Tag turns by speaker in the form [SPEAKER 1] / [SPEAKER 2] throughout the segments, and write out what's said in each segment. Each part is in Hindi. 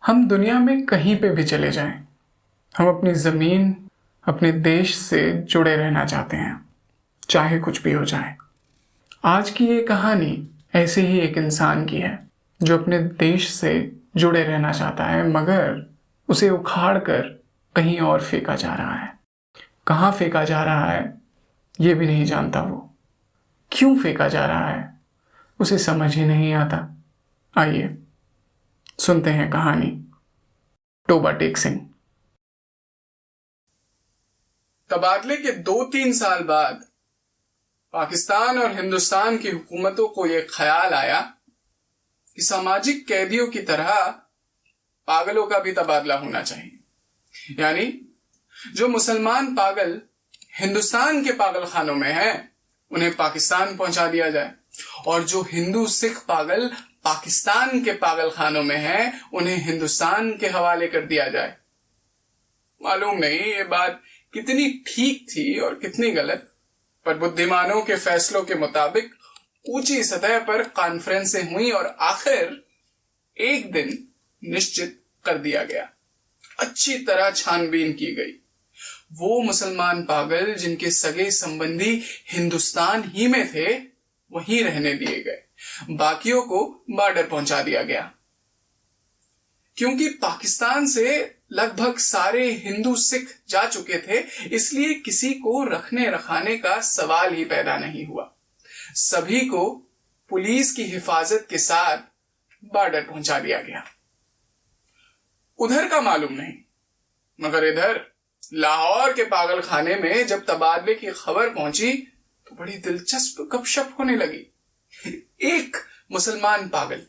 [SPEAKER 1] हम दुनिया में कहीं पे भी चले जाएं, हम अपनी ज़मीन, अपने देश से जुड़े रहना चाहते हैं, चाहे कुछ भी हो जाए। आज की ये कहानी ऐसे ही एक इंसान की है जो अपने देश से जुड़े रहना चाहता है, मगर उसे उखाड़ कर कहीं और फेंका जा रहा है। कहाँ फेंका जा रहा है ये भी नहीं जानता वो। क्यों फेंका जा रहा है उसे समझ ही नहीं आता। आइए सुनते हैं कहानी टोबा टेक सिंह।
[SPEAKER 2] तबादले के 2-3 साल बाद पाकिस्तान और हिंदुस्तान की हुकूमतों को यह ख्याल आया कि सामाजिक कैदियों की तरह पागलों का भी तबादला होना चाहिए। यानी जो मुसलमान पागल हिंदुस्तान के पागल खानों में हैं, उन्हें पाकिस्तान पहुंचा दिया जाए, और जो हिंदू सिख पागल पाकिस्तान के पागल खानों में हैं, उन्हें हिंदुस्तान के हवाले कर दिया जाए। मालूम नहीं ये बात कितनी ठीक थी और कितनी गलत, पर बुद्धिमानों के फैसलों के मुताबिक ऊंची सतह पर कॉन्फ्रेंसें हुई और आखिर एक दिन निश्चित कर दिया गया। अच्छी तरह छानबीन की गई। वो मुसलमान पागल जिनके सगे संबंधी हिंदुस्तान ही में थे, वहीं रहने दिए गए। बाकियों को बॉर्डर पहुंचा दिया गया। क्योंकि पाकिस्तान से लगभग सारे हिंदू सिख जा चुके थे, इसलिए किसी को रखने रखाने का सवाल ही पैदा नहीं हुआ। सभी को पुलिस की हिफाजत के साथ बॉर्डर पहुंचा दिया गया। उधर का मालूम नहीं, मगर इधर लाहौर के पागल खाने में जब तबादले की खबर पहुंची तो बड़ी दिलचस्प गपशप होने लगी। एक मुसलमान पागल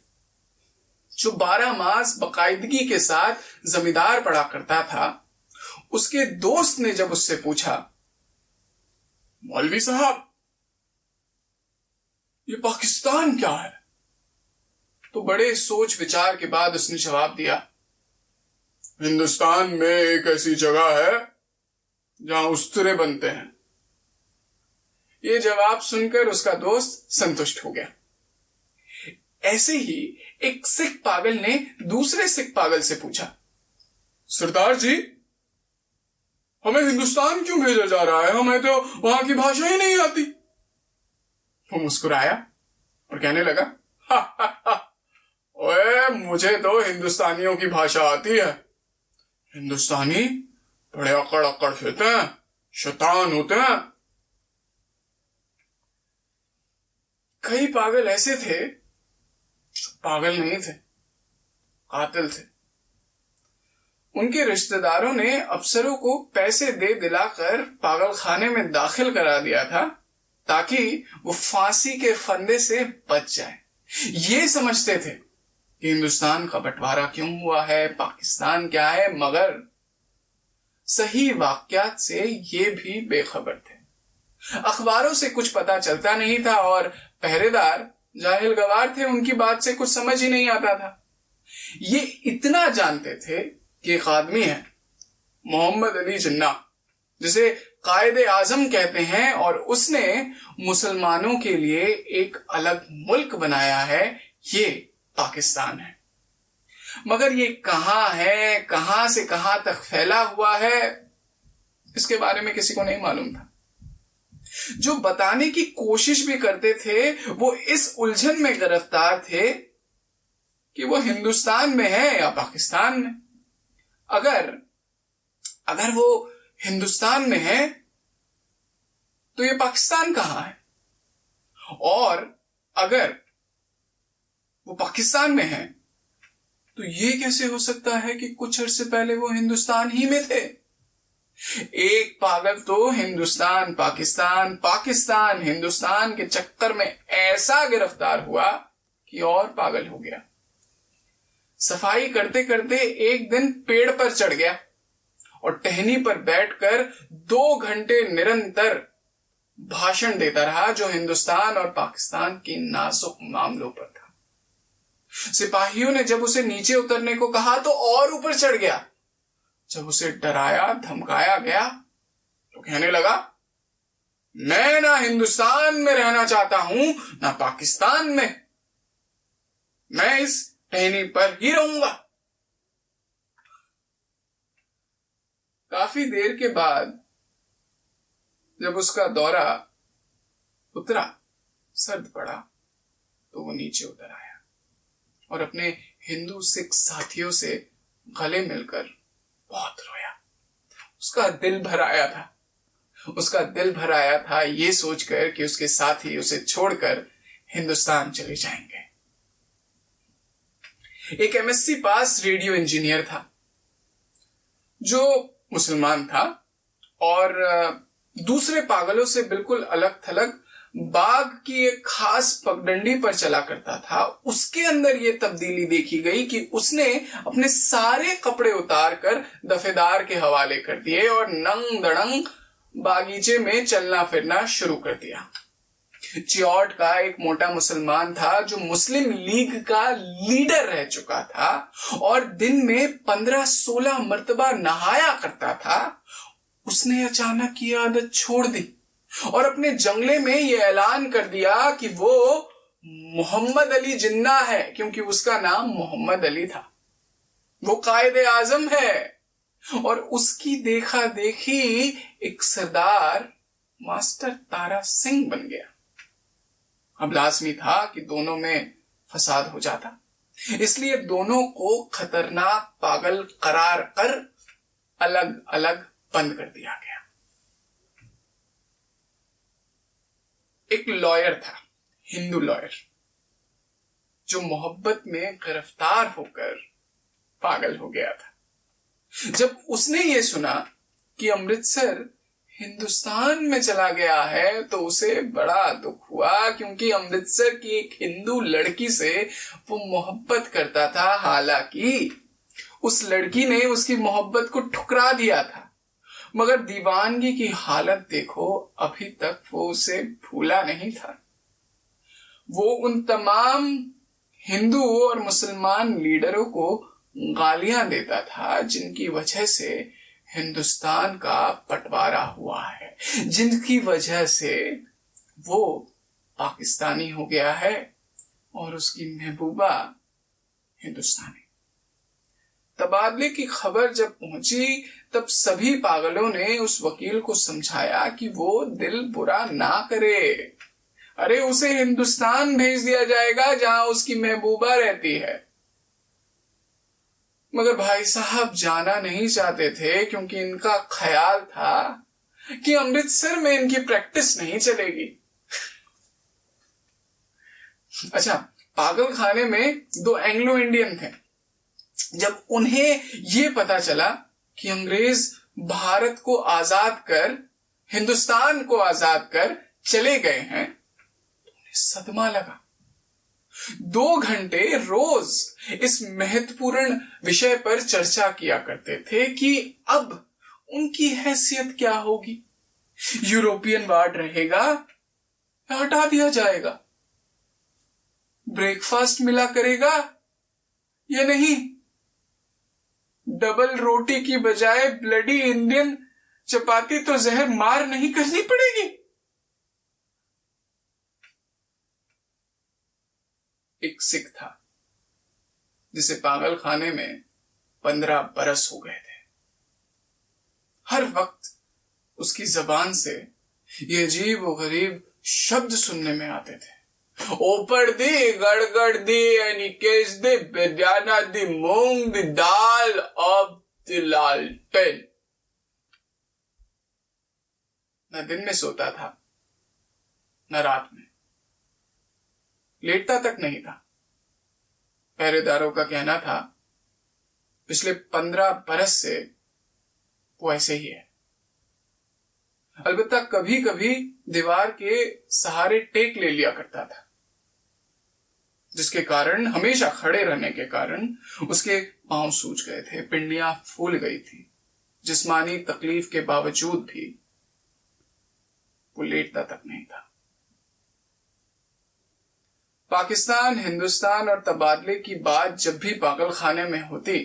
[SPEAKER 2] जो 12 मास बाकायदगी के साथ जमींदार पड़ा करता था, उसके दोस्त ने जब उससे पूछा, मौलवी साहब ये पाकिस्तान क्या है? तो बड़े सोच विचार के बाद उसने जवाब दिया, हिंदुस्तान में एक ऐसी जगह है जहां उस्तरे बनते हैं। ये जवाब सुनकर उसका दोस्त संतुष्ट हो गया। ऐसे ही एक सिख पागल ने दूसरे सिख पागल से पूछा, सरदार जी हमें हिंदुस्तान क्यों भेजा जा रहा है? हमें तो वहां की भाषा ही नहीं आती। वो मुस्कुराया और कहने लगा, हा, हा, हा, ओए मुझे तो हिंदुस्तानियों की भाषा आती है। हिंदुस्तानी बड़े अकड़ अकड़ होते हैं, शैतान होते हैं। कई पागल ऐसे थे जो पागल नहीं थे, कातिल थे। उनके रिश्तेदारों ने अफसरों को पैसे दे दिलाकर पागल खाने में दाखिल करा दिया था ताकि वो फांसी के फंदे से बच जाए। ये समझते थे कि हिंदुस्तान का बंटवारा क्यों हुआ है, पाकिस्तान क्या है, मगर सही वाकयात से ये भी बेखबर थे। अखबारों से कुछ पता चलता नहीं था और पहरेदार जाहिल गवार थे, उनकी बात से कुछ समझ ही नहीं आता था। ये इतना जानते थे कि एक आदमी है मोहम्मद अली जिन्ना, जिसे कायदे आजम कहते हैं, और उसने मुसलमानों के लिए एक अलग मुल्क बनाया है, ये पाकिस्तान है। मगर ये कहां है, कहां से कहां तक फैला हुआ है, इसके बारे में किसी को नहीं मालूम था। जो बताने की कोशिश भी करते थे वो इस उलझन में गिरफ्तार थे कि वो हिंदुस्तान में है या पाकिस्तान में। अगर वो हिंदुस्तान में है तो ये पाकिस्तान कहां है, और अगर वो पाकिस्तान में है तो ये कैसे हो सकता है कि कुछ अर्से पहले वो हिंदुस्तान ही में थे। एक पागल तो हिंदुस्तान पाकिस्तान पाकिस्तान हिंदुस्तान के चक्कर में ऐसा गिरफ्तार हुआ कि और पागल हो गया। सफाई करते करते एक दिन पेड़ पर चढ़ गया और टहनी पर बैठकर 2 घंटे निरंतर भाषण देता रहा, जो हिंदुस्तान और पाकिस्तान के नाजुक मामलों पर था। सिपाहियों ने जब उसे नीचे उतरने को कहा तो और ऊपर चढ़ गया। जब उसे डराया धमकाया गया तो कहने लगा, मैं ना हिंदुस्तान में रहना चाहता हूं ना पाकिस्तान में, मैं इस टहनी पर ही रहूंगा। काफी देर के बाद जब उसका दौरा उतरा, सर्द पड़ा, तो वो नीचे उतर आया और अपने हिंदू सिख साथियों से गले मिलकर बहुत रोया। उसका दिल भर आया था ये सोचकर कि उसके साथी उसे छोड़कर हिंदुस्तान चले जाएंगे। एक एमएससी पास रेडियो इंजीनियर था जो मुसलमान था और दूसरे पागलों से बिल्कुल अलग थलग बाघ की एक खास पगडंडी पर चला करता था। उसके अंदर यह तब्दीली देखी गई कि उसने अपने सारे कपड़े उतार कर दफेदार के हवाले कर दिए और नंग दड़ंग बागीचे में चलना फिरना शुरू कर दिया। चियॉट का एक मोटा मुसलमान था जो मुस्लिम लीग का लीडर रह चुका था और दिन में 15-16 मर्तबा नहाया करता था। उसने अचानक ये आदत छोड़ दी और अपने जंगले में यह ऐलान कर दिया कि वो मोहम्मद अली जिन्ना है, क्योंकि उसका नाम मोहम्मद अली था। वो कायदे आजम है और उसकी देखा देखी एक सरदार मास्टर तारा सिंह बन गया। अब लाजमी था कि दोनों में फसाद हो जाता, इसलिए दोनों को खतरनाक पागल करार कर अलग अलग बंद कर दिया गया। एक लॉयर था, हिंदू लॉयर, जो मोहब्बत में गिरफ्तार होकर पागल हो गया था। जब उसने ये सुना कि अमृतसर हिंदुस्तान में चला गया है तो उसे बड़ा दुख हुआ, क्योंकि अमृतसर की एक हिंदू लड़की से वो मोहब्बत करता था। हालांकि उस लड़की ने उसकी मोहब्बत को ठुकरा दिया था, मगर दीवानगी की हालत देखो, अभी तक वो उसे भूला नहीं था। वो उन तमाम हिंदू और मुसलमान लीडरों को गालियां देता था जिनकी वजह से हिंदुस्तान का बंटवारा हुआ है, जिनकी वजह से वो पाकिस्तानी हो गया है और उसकी महबूबा हिंदुस्तानी। तबादले की खबर जब पहुंची तब सभी पागलों ने उस वकील को समझाया कि वो दिल बुरा ना करे। अरे उसे हिंदुस्तान भेज दिया जाएगा जहां उसकी महबूबा रहती है। मगर भाई साहब जाना नहीं चाहते थे, क्योंकि इनका ख्याल था कि अमृतसर में इनकी प्रैक्टिस नहीं चलेगी। अच्छा, पागल खाने में 2 एंग्लो इंडियन थे। जब उन्हें यह पता चला कि अंग्रेज भारत को आजाद कर, हिंदुस्तान को आजाद कर चले गए हैं, तो उन्हें सदमा लगा। 2 घंटे रोज इस महत्वपूर्ण विषय पर चर्चा किया करते थे कि अब उनकी हैसियत क्या होगी, यूरोपियन वार्ड रहेगा या हटा दिया जाएगा, ब्रेकफास्ट मिला करेगा या नहीं, डबल रोटी की बजाय ब्लडी इंडियन चपाती तो जहर मार नहीं करनी पड़ेगी। एक सिख था जिसे पागल खाने में 15 बरस हो गए थे। हर वक्त उसकी जबान से ये अजीब व गरीब शब्द सुनने में आते थे। ऊपर दी गड़गड़ दी एनिकेश दी बेदाना दी मूंग दी दाल ऑफ द लालटेन। न दिन में सोता था न रात में, लेटता तक नहीं था। पहरेदारों का कहना था पिछले 15 बरस से वो ऐसे ही है। अलबत्ता कभी कभी दीवार के सहारे टेक ले लिया करता था, जिसके कारण, हमेशा खड़े रहने के कारण, उसके पांव सूज गए थे, पिंडियां फूल गई थी। जिस्मानी तकलीफ के बावजूद भी वो लेटता तक नहीं था। पाकिस्तान, हिंदुस्तान और तबादले की बात जब भी पागल खाने में होती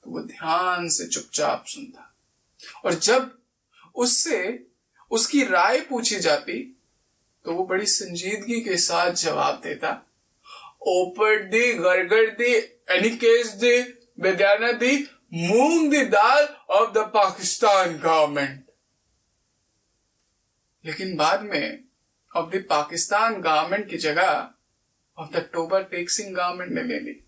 [SPEAKER 2] तो वो ध्यान से चुपचाप सुनता, और जब उससे उसकी राय पूछी जाती तो वो बड़ी संजीदगी के साथ जवाब देता, ओपर दी गड़गड़ दी एनिकेश दी बेदाना दी मूंग दी दाल ऑफ द पाकिस्तान गवर्नमेंट। लेकिन बाद में ऑफ द पाकिस्तान गवर्नमेंट की जगह of the Toba Tek Singh government ने ले ली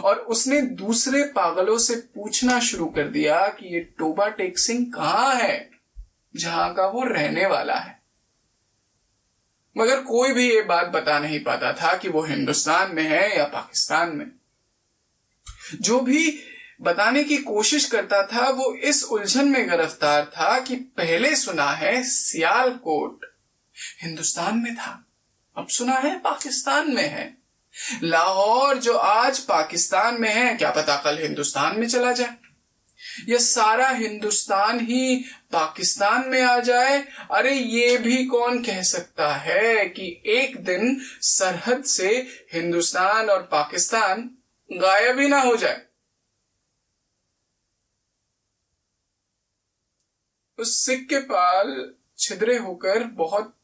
[SPEAKER 2] और उसने दूसरे पागलों से पूछना शुरू कर दिया कि ये टोबा टेक सिंह कहां है जहां का वो रहने वाला है। मगर कोई भी ये बात बता नहीं पाता था कि वो हिंदुस्तान में है या पाकिस्तान में। जो भी बताने की कोशिश करता था वो इस उलझन में गिरफ्तार था कि पहले सुना है सियालकोट हिंदुस्तान में था, अब सुना है पाकिस्तान में है। लाहौर जो आज पाकिस्तान में है क्या पता कल हिंदुस्तान में चला जाए, या सारा हिंदुस्तान ही पाकिस्तान में आ जाए। अरे ये भी कौन कह सकता है कि एक दिन सरहद से हिंदुस्तान और पाकिस्तान गायब ही ना हो जाए। उस सिख के बाल छिद्रे होकर बहुत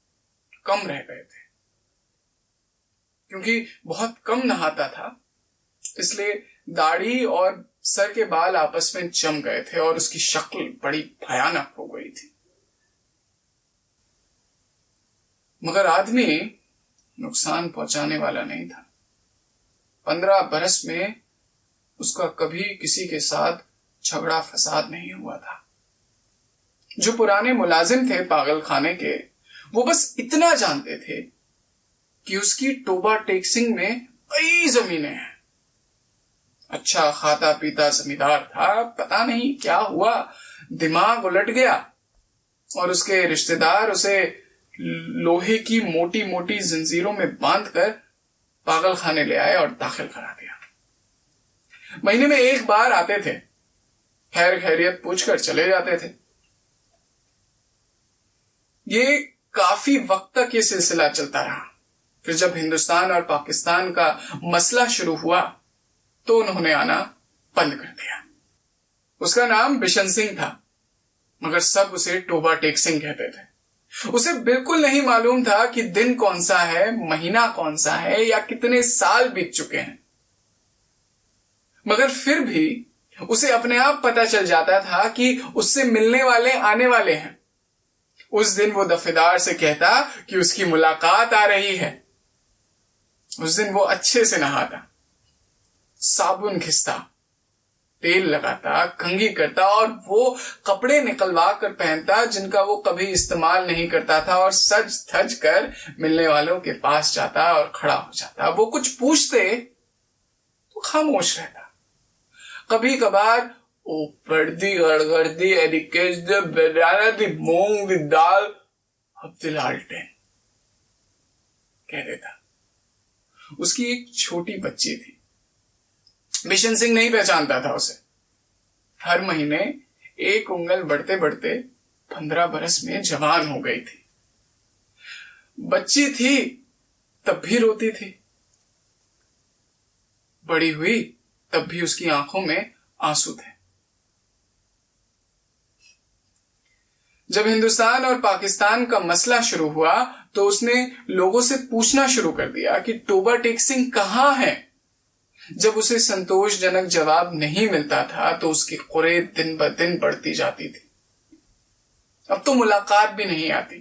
[SPEAKER 2] कम रह गए थे, क्योंकि बहुत कम नहाता था, इसलिए दाढ़ी और सर के बाल आपस में जम गए थे और उसकी शक्ल बड़ी भयानक हो गई थी। मगर आदमी नुकसान पहुंचाने वाला नहीं था। 15 बरस में उसका कभी किसी के साथ झगड़ा फसाद नहीं हुआ था। जो पुराने मुलाजिम थे पागल खाने के, वो बस इतना जानते थे कि उसकी टोबा टेक सिंह में कई जमीनें हैं। अच्छा खाता पीता जमींदार था, पता नहीं क्या हुआ, दिमाग उलट गया और उसके रिश्तेदार उसे लोहे की मोटी मोटी जंजीरों में बांधकर पागल खाने ले आए और दाखिल करा दिया। महीने में एक बार आते थे, खैर खैरियत पूछकर चले जाते थे। ये काफी वक्त तक ये सिलसिला चलता रहा। फिर जब हिंदुस्तान और पाकिस्तान का मसला शुरू हुआ तो उन्होंने आना बंद कर दिया। उसका नाम बिशन सिंह था, मगर सब उसे टोबा टेक सिंह कहते थे। उसे बिल्कुल नहीं मालूम था कि दिन कौन सा है, महीना कौन सा है या कितने साल बीत चुके हैं। मगर फिर भी उसे अपने आप पता चल जाता था कि उससे मिलने वाले आने वाले हैं। उस दिन वो दफेदार से कहता कि उसकी मुलाकात आ रही है। उस दिन वो अच्छे से नहाता, साबुन घिसता, तेल लगाता, कंघी करता और वो कपड़े निकलवा कर पहनता जिनका वो कभी इस्तेमाल नहीं करता था, और सज धज कर मिलने वालों के पास जाता और खड़ा हो जाता। वो कुछ पूछते तो खामोश रहता। कभी कभार ओ पड़दी गड़गड़दी एडिकेज द बनाना दी मूंग दी दाल अब लालटेन कह देता। उसकी एक छोटी बच्ची थी, बिशन सिंह नहीं पहचानता था उसे। हर महीने एक उंगल बढ़ते बढ़ते 15 बरस में जवान हो गई थी। बच्ची थी तब भी रोती थी, बड़ी हुई तब भी उसकी आंखों में आंसू थे। जब हिंदुस्तान और पाकिस्तान का मसला शुरू हुआ तो उसने लोगों से पूछना शुरू कर दिया कि टोबा टेक सिंह कहां है। जब उसे संतोषजनक जवाब नहीं मिलता था तो उसकी कुरेद दिन ब दिन बढ़ती जाती थी। अब तो मुलाकात भी नहीं आती।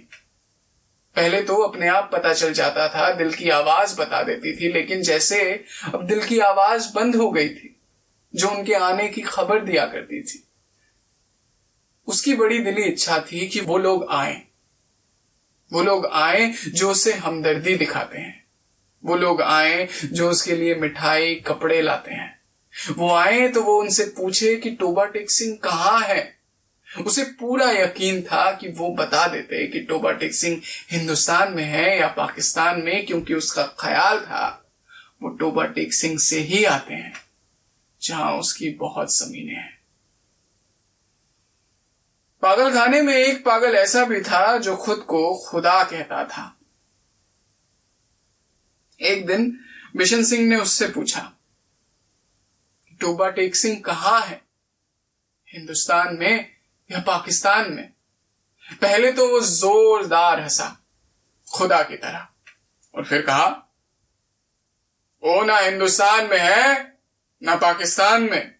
[SPEAKER 2] पहले तो अपने आप पता चल जाता था, दिल की आवाज बता देती थी, लेकिन जैसे अब दिल की आवाज बंद हो गई थी जो उनके आने की खबर दिया करती थी। उसकी बड़ी दिली इच्छा थी कि वो लोग आए जो उसे हमदर्दी दिखाते हैं, वो लोग आए जो उसके लिए मिठाई कपड़े लाते हैं। वो आए तो वो उनसे पूछे कि टोबा टेक सिंह कहां है। उसे पूरा यकीन था कि वो बता देते कि टोबा टेक सिंह हिंदुस्तान में है या पाकिस्तान में, क्योंकि उसका ख्याल था वो टोबा टेक सिंह से ही आते हैं जहां उसकी बहुत जमीनें हैं। पागल खाने में एक पागल ऐसा भी था जो खुद को खुदा कहता था। एक दिन बिशन सिंह ने उससे पूछा, टोबा टेक सिंह कहां है, हिंदुस्तान में या पाकिस्तान में? पहले तो वो जोरदार हंसा खुदा की तरह और फिर कहा, ओ ना हिंदुस्तान में है ना पाकिस्तान में,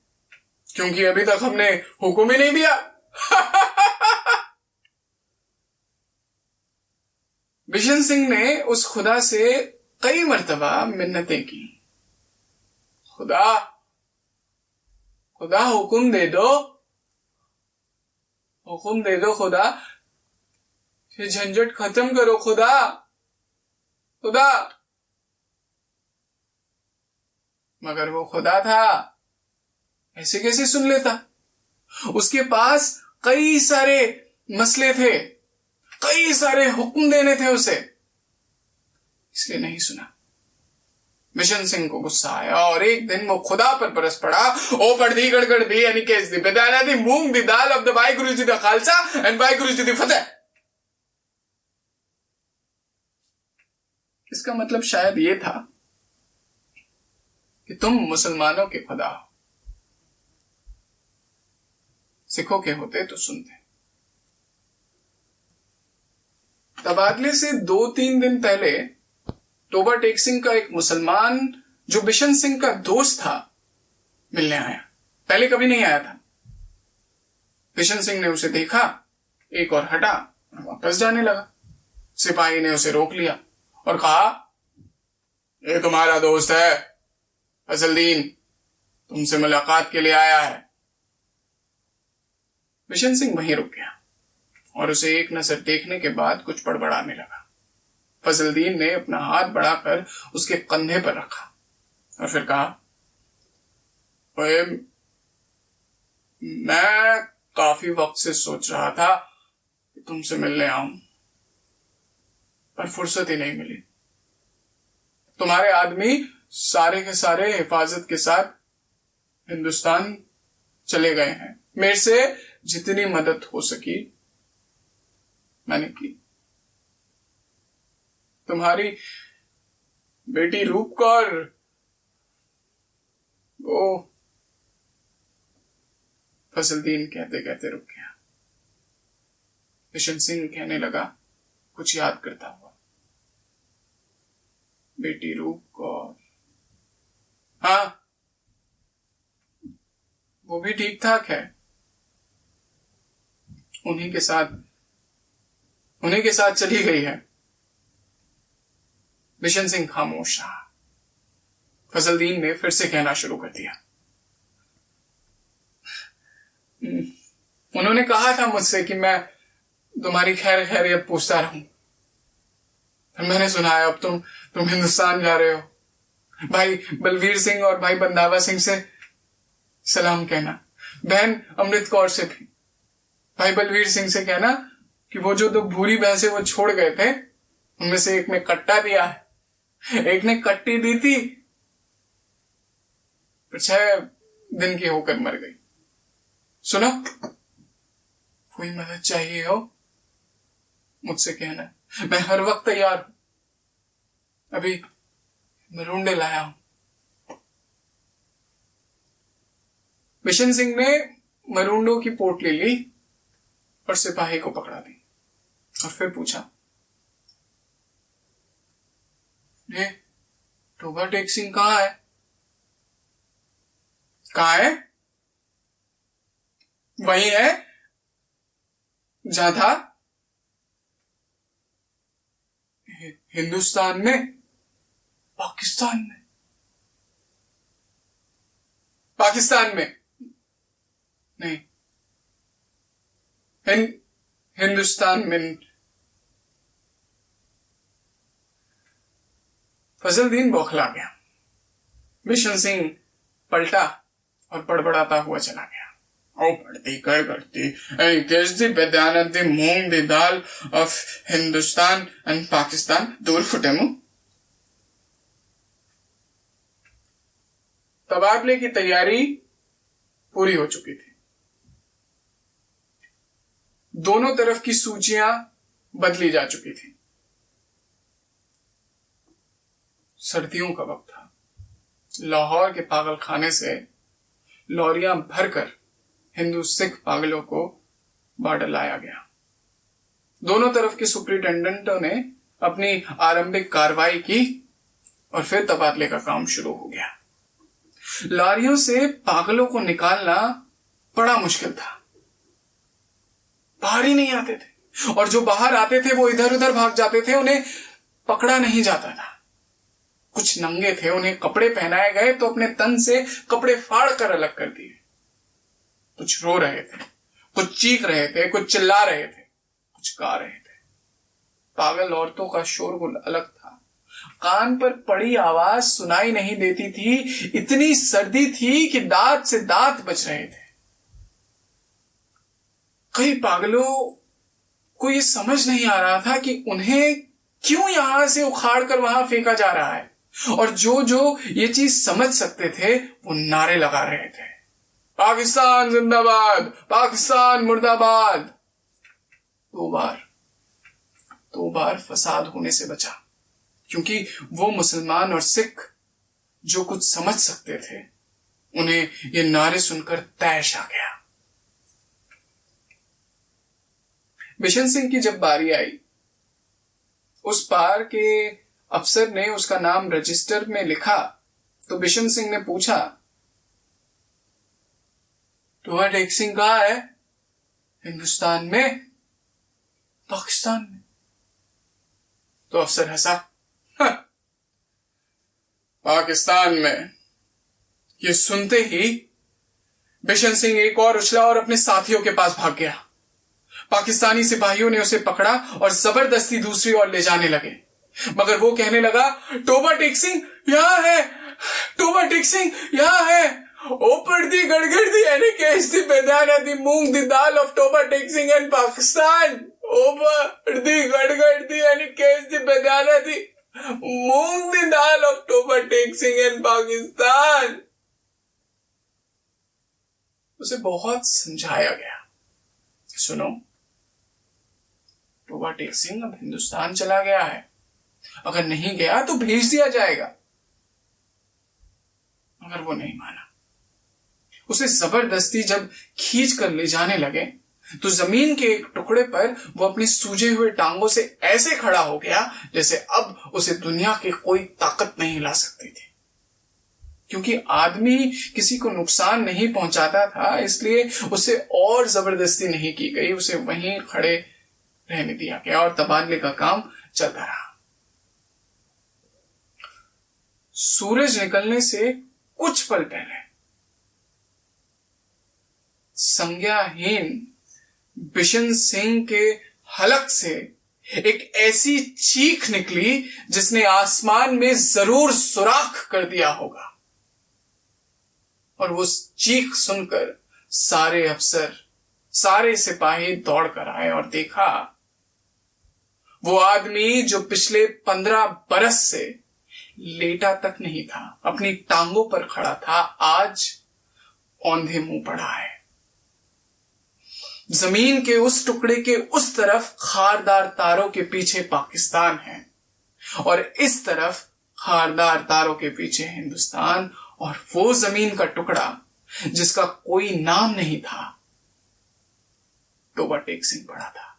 [SPEAKER 2] क्योंकि अभी तक हमने हुक्म ही नहीं दिया। बिशन सिंह ने उस खुदा से कई मर्तबा मिन्नतें की, खुदा खुदा हुक्म दे दो खुदा, ये झंझट खत्म करो खुदा खुदा। मगर वो खुदा था, ऐसे कैसे सुन लेता? उसके पास कई सारे मसले थे, कई सारे हुक्म देने थे उसे, इसलिए नहीं सुना। बिशन सिंह को गुस्सा आया और एक दिन वो खुदा पर बरस पड़ा। ओ पढ़दी गड़गड़ दी यानी केस दी बेदाना दी मूंग दी दाल ऑफ द वाहिगुरु जी दा खालसा एंड वाहिगुरु जी दी फतेह। इसका मतलब शायद ये था कि तुम मुसलमानों के खुदा हो, सिखों के होते तो सुनते। तबादले से 2-3 दिन पहले तोबा टेक सिंह का एक मुसलमान जो बिशन सिंह का दोस्त था मिलने आया। पहले कभी नहीं आया था। बिशन सिंह ने उसे देखा, एक और हटा और वापस जाने लगा। सिपाही ने उसे रोक लिया और कहा, ये तुम्हारा दोस्त है फजलदीन, तुमसे मुलाकात के लिए आया है। बिशन सिंह वहीं रुक गया और उसे एक नजर देखने के बाद कुछ बड़बड़ाने लगा। फजलदीन ने अपना हाथ बढ़ाकर उसके कंधे पर रखा और फिर कहा, ओए, मैं काफी वक्त से सोच रहा था कि तुमसे मिलने आऊं, पर फुर्सत ही नहीं मिली। तुम्हारे आदमी सारे के सारे हिफाजत के साथ हिंदुस्तान चले गए हैं। मेरे से जितनी मदद हो सकी मैंने की। तुम्हारी बेटी रूप कौर वो, फजलदीन कहते कहते रुक गया। बिशन सिंह कहने लगा कुछ याद करता हुआ, बेटी रूप कौर, हाँ वो भी ठीक ठाक है, उन्हीं के साथ चली गई है। बिशन सिंह खामोश रहा। फजलदीन ने फिर से कहना शुरू कर दिया, उन्होंने कहा था मुझसे कि मैं तुम्हारी खैर खैरियत पूछता रहूं, फिर मैंने सुना है अब तुम हिंदुस्तान जा रहे हो। भाई बलवीर सिंह और भाई बंदावा सिंह से सलाम कहना, बहन अमृत कौर से भी। भाई बलवीर सिंह से कहना कि वो जो 2 भूरी भैंसे वो छोड़ गए थे, उनमें से एक ने कट्टा दिया है, एक ने कट्टी दी थी, फिर 6 दिन की होकर मर गई। सुनो, कोई मदद चाहिए हो मुझसे कहना, मैं हर वक्त तैयार हूं। अभी मरूंडे लाया हूं। बिशन सिंह ने मरूंडों की पोटली ली और सिपाही को पकड़ा दी और फिर पूछा, ये तोबा टेक सिंह कहाँ है? कहाँ है? वही है जहां था हिंदुस्तान में, पाकिस्तान में नहीं, हिंदुस्तान में। फजलदीन बौखला गया। बिशन सिंह पलटा और बड़बड़ाता हुआ चला गया। ओ पढ़ती कर करती दी बेदानत दी मूंग दी दाल ऑफ हिंदुस्तान एंड पाकिस्तान, दूर फुटे मुंह। तबादले की तैयारी पूरी हो चुकी थी। दोनों तरफ की सूचियां बदली जा चुकी थी। सर्दियों का वक्त था। लाहौर के पागल खाने से लॉरियां भरकर हिंदू सिख पागलों को बाढ़ लाया गया। दोनों तरफ के सुपरिटेंडेंटों ने अपनी आरंभिक कार्रवाई की और फिर तबादले का काम शुरू हो गया। लारियों से पागलों को निकालना बड़ा मुश्किल था। बाहर ही नहीं आते थे, और जो बाहर आते थे वो इधर उधर भाग जाते थे, उन्हें पकड़ा नहीं जाता था। कुछ नंगे थे, उन्हें कपड़े पहनाए गए तो अपने तन से कपड़े फाड़ कर अलग कर दिए। कुछ रो रहे थे, कुछ चीख रहे थे, कुछ चिल्ला रहे थे, कुछ गा रहे थे। पागल औरतों का शोरगुल अलग था। कान पर पड़ी आवाज सुनाई नहीं देती थी, इतनी सर्दी थी कि दांत से दांत बज रहे थे। कई पागलों को यह समझ नहीं आ रहा था कि उन्हें क्यों यहां से उखाड़ कर वहां फेंका जा रहा है, और जो ये चीज समझ सकते थे वो नारे लगा रहे थे, पाकिस्तान जिंदाबाद, पाकिस्तान मुर्दाबाद। दो बार फसाद होने से बचा, क्योंकि वो मुसलमान और सिख जो कुछ समझ सकते थे, उन्हें ये नारे सुनकर तैश आ गया। बिशन सिंह की जब बारी आई, उस पार के अफसर ने उसका नाम रजिस्टर में लिखा तो बिशन सिंह ने पूछा, तुम्हारा टेक सिंह कहां है? हिंदुस्तान में? पाकिस्तान में? तो अफसर हंसा, पाकिस्तान में। ये सुनते ही बिशन सिंह एक और उछला और अपने साथियों के पास भाग गया। पाकिस्तानी सिपाहियों ने उसे पकड़ा और जबरदस्ती दूसरी ओर ले जाने लगे, मगर वो कहने लगा, टोबा टेक सिंह यहां है, टोबा टेक सिंह यहां है। ओपर दी गड़गड़ दी यानी केस दी बेदाना दी मूंग दी दाल ऑफ टोबा टेक सिंह एंड पाकिस्तान। ओपर दी गड़गड़ दी यानी केस दी बेदाना दी मूंग दी दाल ऑफ टोबा टेक सिंह एंड पाकिस्तान। उसे बहुत समझाया गया, सुनो, टोबा टेक सिंह अब हिंदुस्तान चला गया है, अगर नहीं गया तो भेज दिया जाएगा। मगर वो नहीं माना। उसे जबरदस्ती जब खींच कर ले जाने लगे तो जमीन के एक टुकड़े पर वो अपनी सूजे हुए टांगों से ऐसे खड़ा हो गया जैसे अब उसे दुनिया की कोई ताकत नहीं ला सकती थी। क्योंकि आदमी किसी को नुकसान नहीं पहुंचाता था, इसलिए उसे और जबरदस्ती नहीं की गई, उसे वहीं खड़े रहने दिया गया और तबादले का काम चलता रहा। सूरज निकलने से कुछ पल पहले संज्ञाहीन बिशन सिंह के हलक से एक ऐसी चीख निकली जिसने आसमान में जरूर सुराख कर दिया होगा। और वो चीख सुनकर सारे अफसर, सारे सिपाही दौड़ कर आए और देखा वो आदमी जो पिछले 15 बरस से लेटा तक नहीं था, अपनी टांगों पर खड़ा था, आज औंधे मुंह पड़ा है। जमीन के उस टुकड़े के उस तरफ खारदार तारों के पीछे पाकिस्तान है और इस तरफ खारदार तारों के पीछे हिंदुस्तान, और वो जमीन का टुकड़ा जिसका कोई नाम नहीं था, टोबा टेक सिंह पड़ा था।